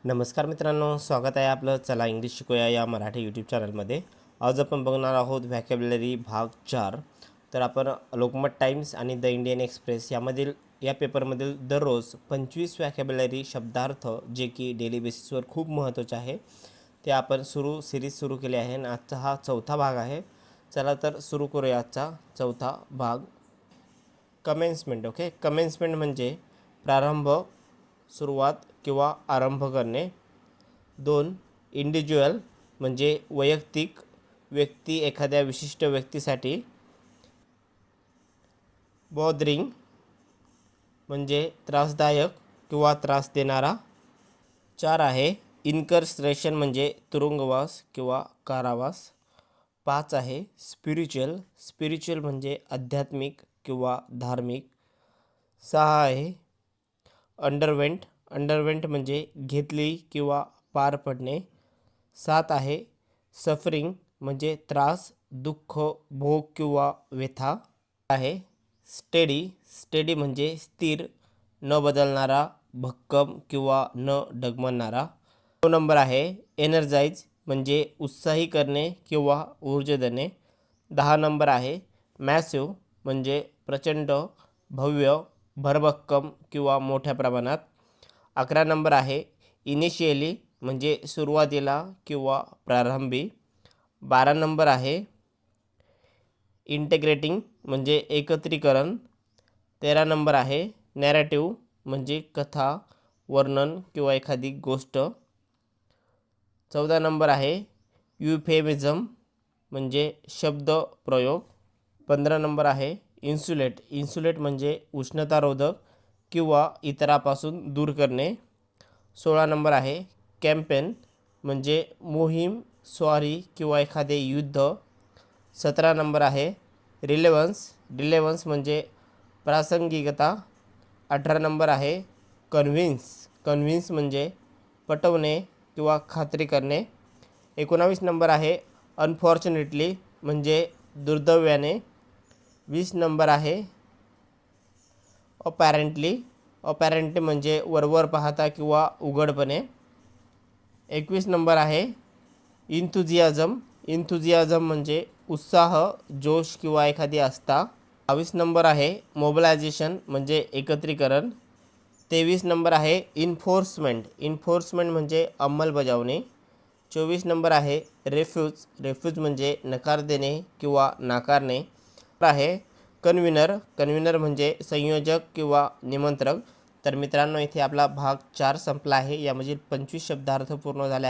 नमस्कार मित्रांनो, स्वागत आहे आपलं चला इंग्लिश शिकूया या मराठी यूट्यूब चॅनलमध्ये. आज आपण बघणार आहोत व्हॅकॅब्युलरी भाग 4. तर आपण लोकमत टाइम्स आणि द इंडियन एक्सप्रेस या पेपरमधील दररोज 25 व्हॅकॅब्युलरी शब्दार्थ जे की डेली बेसिसवर खूप महत्त्वाचे आहे ते आपण सिरीज सुरू केले आहे आणि आजचा हा 4था भाग आहे. चला तर सुरू करूया आजचा 4था भाग. कमेन्समेंट. ओके, कमेन्समेंट म्हणजे प्रारंभ, सुरुवात किंवा आरंभ करणे. 2. इंडिव्हिज्युअल म्हणजे वैयक्तिक, व्यक्ती, एखाद्या विशिष्ट व्यक्तीसाठी. बॉदरिंग म्हणजे त्रासदायक किंवा त्रास देणारा. 4 आहे इनकर्सरेशन म्हणजे तुरुंगवास किंवा कारावास. 5 आहे स्पिरिच्युअल म्हणजे आध्यात्मिक किंवा धार्मिक. 6 आहे अंडरवेंट म्हणजे घेतली किंवा पार पडणे. 7 आहे सफरिंग म्हणजे त्रास, दुःख, भोग किंवा व्यथा. आहे स्टेडी म्हणजे स्थिर, न बदलणारा, भक्कम किंवा न डगमगणारा. 9 नंबर आहे एनर्जाइज म्हणजे उत्साही करणे किंवा ऊर्जा देणे. 10 नंबर आहे मॅसिव्ह म्हणजे प्रचंड, भव्य, भरभक्कम किंवा मोठ्या प्रमाणात. 11 नंबर आहे इनिशियली म्हणजे सुरुवातीला किंवा प्रारंभी. 12 नंबर आहे इंटिग्रेटिंग म्हणजे एकत्रीकरण. 13 नंबर आहे नॅरेटिव्ह म्हणजे कथा, वर्णन किंवा एखादी गोष्ट. 14 नंबर आहे युफेमिझम म्हणजे शब्द प्रयोग. 15 नंबर आहे इन्सुलेट म्हणजे उष्णतारोधक किंवा इतरापासून दूर करणे. 16 नंबर आहे कॅम्पेन म्हणजे मोहीम, स्वारी किंवा एखादे युद्ध. 17 नंबर आहे रिलेव्हन्स म्हणजे प्रासंगिकता. 18 नंबर आहे कन्व्हिन्स म्हणजे पटवणे किंवा खात्री करणे. 19 नंबर आहे अनफॉर्च्युनेटली म्हणजे दुर्दैवाने. 20 नंबर आहे अपॅरेंटली म्हणजे वरवर पाहता किंवा उघडपणे. 21 नंबर आहे इंथुझियाझम म्हणजे उत्साह, जोश किंवा एखादी आस्था. 22 नंबर आहे मोबिलायझेशन म्हणजे एकत्रीकरण. 23 नंबर आहे इन्फोर्समेंट म्हणजे अंमलबजावणी. 24 नंबर आहे रेफ्यूज म्हणजे नकार देणे किंवा नाकारणे. आहे कन्व्हिनर म्हणजे संयोजक किंवा निमंत्रक. तर मित्रांनो, इथे आपला भाग 4 संपला आहे. यामधील 25 शब्दार्थ पूर्ण झाले.